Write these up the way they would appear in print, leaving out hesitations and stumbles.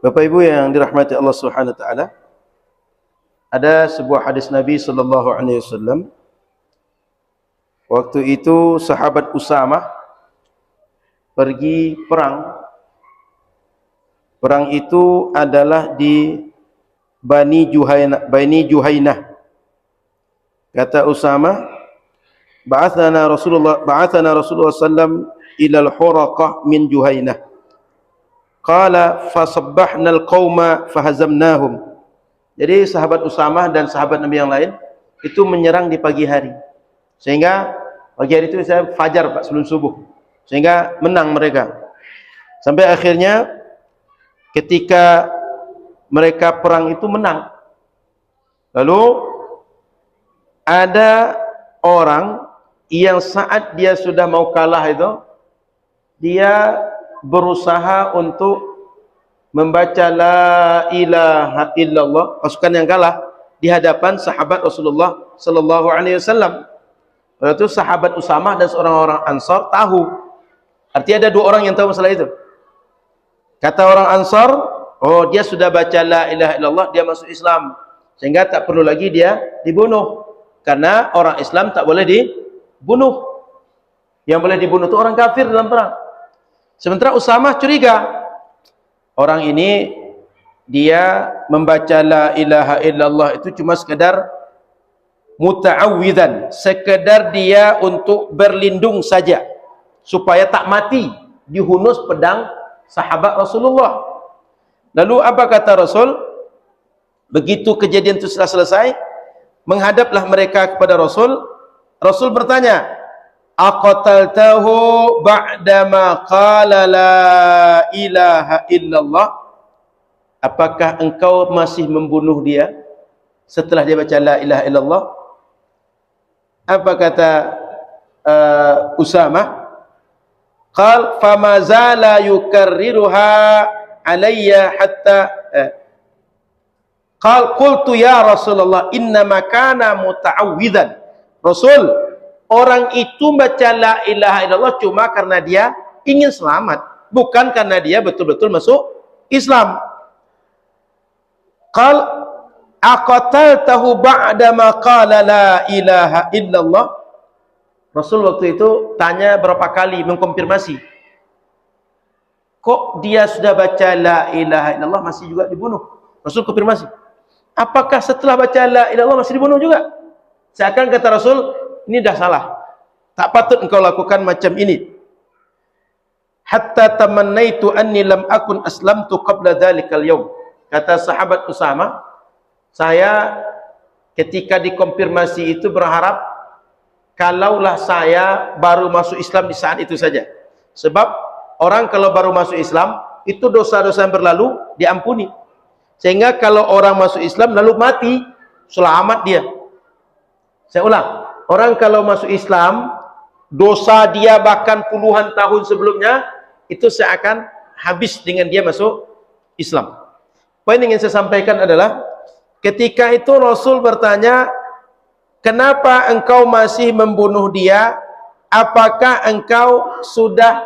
Bapak Ibu yang dirahmati Allah Subhanahu wa taala, ada sebuah hadis Nabi sallallahu alaihi wasallam. Waktu itu sahabat Usamah pergi perang. Perang itu adalah di Bani Juhainah. Kata Usamah, ba'athana Rasulullah sallam ila al-Huraqah min Juhainah. Qala fasabbahna al-qauma fahazamnahum. Jadi sahabat Usamah dan sahabat Nabi yang lain itu menyerang di pagi hari. Sehingga pagi hari itu saya fajar Pak, sebelum subuh. Sehingga menang mereka. Sampai akhirnya ketika mereka perang itu menang. Lalu ada orang yang saat dia sudah mau kalah itu, dia berusaha untuk membaca la ilaha illallah, pasukan yang kalah, di hadapan sahabat Rasulullah sallallahu alaihi wasallam. Lalu itu sahabat Usamah dan seorang orang Ansar tahu. Artinya ada dua orang yang tahu masalah itu. Kata orang Ansar, oh dia sudah baca la ilaha illallah, dia masuk Islam. Sehingga tak perlu lagi dia dibunuh. Karena orang Islam tak boleh dibunuh. Yang boleh dibunuh itu orang kafir dalam perang. Sementara Usamah curiga, orang ini dia membaca la ilaha illallah itu cuma sekedar muta'awwidzan, sekedar dia untuk berlindung saja supaya tak mati dihunus pedang sahabat Rasulullah. Lalu apa kata Rasul? Begitu kejadian itu sudah selesai, menghadaplah mereka kepada Rasul. Rasul bertanya, aqataltahu ba'dama qala la ilaha illallah? Apakah engkau masih membunuh dia setelah dia baca la ilaha illallah? Apa kata Usamah? Qal fama zala yukarriruha alayya hatta qal qultu ya Rasulullah innama kana muta'awwidzan. Rasul, orang itu baca la ilaha illallah cuma karena dia ingin selamat, bukan karena dia betul-betul masuk Islam. Qal aqataltahu ba'da ma qala la ilaha illallah? Rasul waktu itu tanya berapa kali, mengkonfirmasi. Kok dia sudah baca la ilaha illallah masih juga dibunuh? Rasul konfirmasi. Apakah setelah baca la ilaha illallah masih dibunuh juga? Seakan kata Rasul, ini dah salah. Tak patut engkau lakukan macam ini. Hatta tamannaitu anni lam akun aslamtu qabla dzalikal yaum. Kata sahabat Usamah, saya ketika dikonfirmasi itu berharap kalaulah saya baru masuk Islam di saat itu saja. Sebab orang kalau baru masuk Islam itu dosa-dosa yang berlalu diampuni. Sehingga kalau orang masuk Islam lalu mati, selamat dia. Saya ulang, orang kalau masuk Islam, dosa dia bahkan puluhan tahun sebelumnya, itu seakan habis dengan dia masuk Islam. Poin yang ingin saya sampaikan adalah, ketika itu Rasul bertanya, kenapa engkau masih membunuh dia? Apakah engkau sudah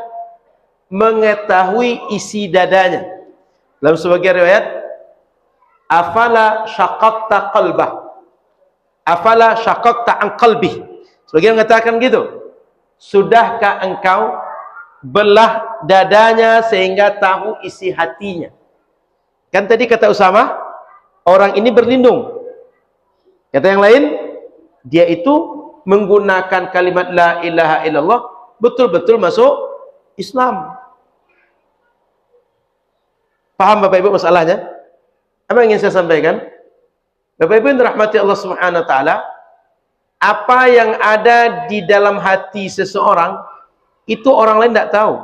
mengetahui isi dadanya? Dalam sebagian riwayat, afala syaqaqta qalbah, afala syaqaqta an qalbih. Sebagian mengatakan gitu. Sudahkah engkau belah dadanya sehingga tahu isi hatinya? Kan tadi kata Usamah, orang ini berlindung. Kata yang lain, dia itu menggunakan kalimat la ilaha illallah, betul-betul masuk Islam. Paham Bapak Ibu masalahnya? Apa yang ingin saya sampaikan? Bapak Ibu yang dirahmati Allah Subhanahu wa taala, apa yang ada di dalam hati seseorang itu orang lain tidak tahu.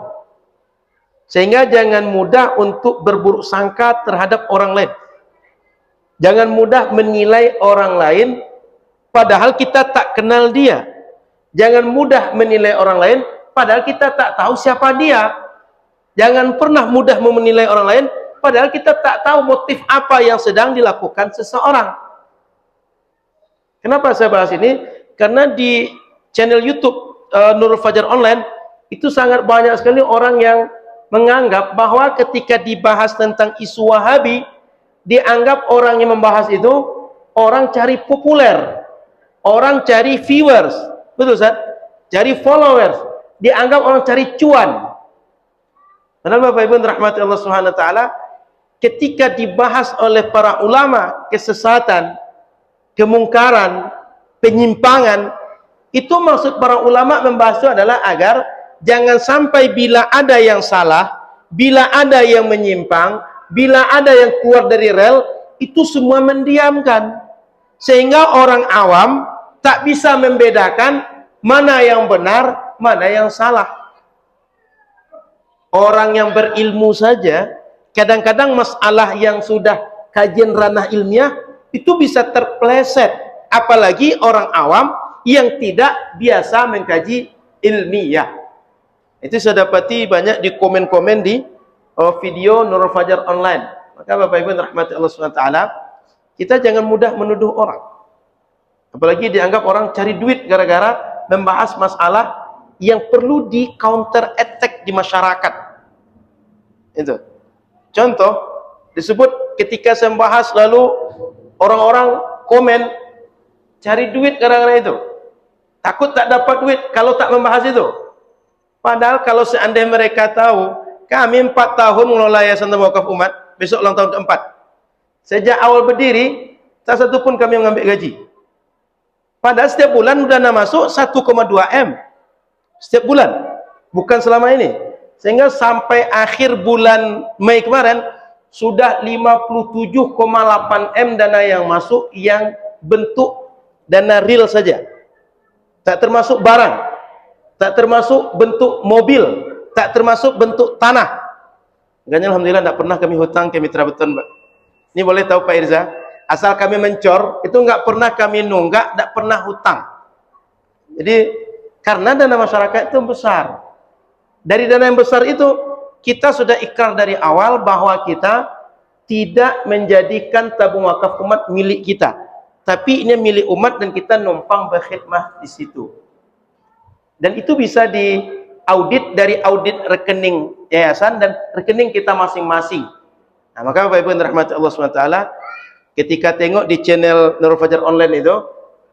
Sehingga jangan mudah untuk berburuk sangka terhadap orang lain. Jangan mudah menilai orang lain padahal kita tak kenal dia. Jangan mudah menilai orang lain padahal kita tak tahu siapa dia. Jangan pernah mudah menilai orang lain padahal kita tak tahu motif apa yang sedang dilakukan seseorang. Kenapa saya bahas ini? Karena di channel YouTube Nurul Fajar Online itu sangat banyak sekali orang yang menganggap bahwa ketika dibahas tentang isu Wahabi, dianggap orang yang membahas itu orang cari populer, orang cari viewers, betul Ustaz? Cari followers, dianggap orang cari cuan. Padahal Bapak Ibu rahmati Allah Subhanahu wa taala, ketika dibahas oleh para ulama kesesatan, kemungkaran, penyimpangan, itu maksud para ulama membahas itu adalah agar jangan sampai bila ada yang salah, bila ada yang menyimpang, bila ada yang keluar dari rel, itu semua mendiamkan. Sehingga orang awam tak bisa membedakan mana yang benar, mana yang salah. Orang yang berilmu saja, kadang-kadang masalah yang sudah kajian ranah ilmiah, itu bisa terpleset. Apalagi orang awam yang tidak biasa mengkaji ilmiah. Itu saya dapati banyak di komen-komen di video Nurul Fajar online. Maka Bapak Ibu rahmati Allah SWT, kita jangan mudah menuduh orang. Apalagi dianggap orang cari duit gara-gara membahas masalah yang perlu di counter attack di masyarakat. Itu. Contoh, disebut ketika saya membahas lalu orang-orang komen cari duit gara-gara itu. Takut tak dapat duit kalau tak membahas itu. Padahal kalau seandainya mereka tahu, kami 4 tahun mengelola Yayasan Wakaf Umat, besok ulang tahun ke-4. Sejak awal berdiri, tak satu pun kami mengambil gaji. Padahal setiap bulan dana masuk 1,2 M. Setiap bulan, bukan selama ini. Sehingga sampai akhir bulan Mei kemarin, sudah 57,8 M dana yang masuk yang bentuk dana real saja. Tak termasuk barang, tak termasuk bentuk mobil, tak termasuk bentuk tanah. Makanya alhamdulillah tidak pernah kami hutang ke mitra beton, Mbak. Ini boleh tahu Pak Irza, asal kami mencor, itu enggak pernah kami nunggak, enggak pernah hutang. Jadi karena dana masyarakat itu besar. Dari dana yang besar itu, kita sudah ikrar dari awal bahwa kita tidak menjadikan tabung wakaf umat milik kita. Tapi ini milik umat dan kita numpang berkhidmah di situ. Dan itu bisa diaudit dari audit rekening yayasan dan rekening kita masing-masing. Nah, maka Bapak Ibu rahmati Allah SWT, ketika tengok di channel Nurul Fajar online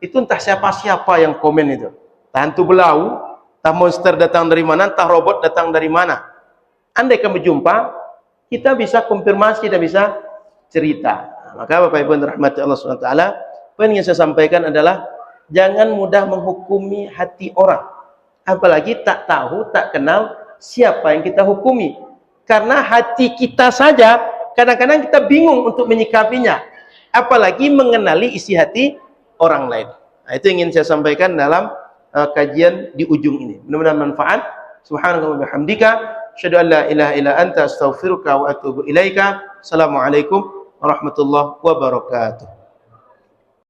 itu entah siapa-siapa yang komen itu. Entah hantu belau, entah monster datang dari mana, entah robot datang dari mana. Andai kami jumpa, kita bisa konfirmasi dan bisa cerita. Nah, maka Bapak Ibu rahmati Allah SWT, apa yang ingin saya sampaikan adalah jangan mudah menghukumi hati orang. Apalagi tak tahu, tak kenal siapa yang kita hukumi. Karena hati kita saja kadang-kadang kita bingung untuk menyikapinya. Apalagi mengenali isi hati orang lain. Nah, itu yang ingin saya sampaikan dalam kajian di ujung ini. Mudah-mudahan manfaat. Subhanallah wa bihamdika, asyhadu an la ilaha illa anta, astaghfiruka wa atubu ilaika. Assalamualaikum warahmatullahi wabarakatuh.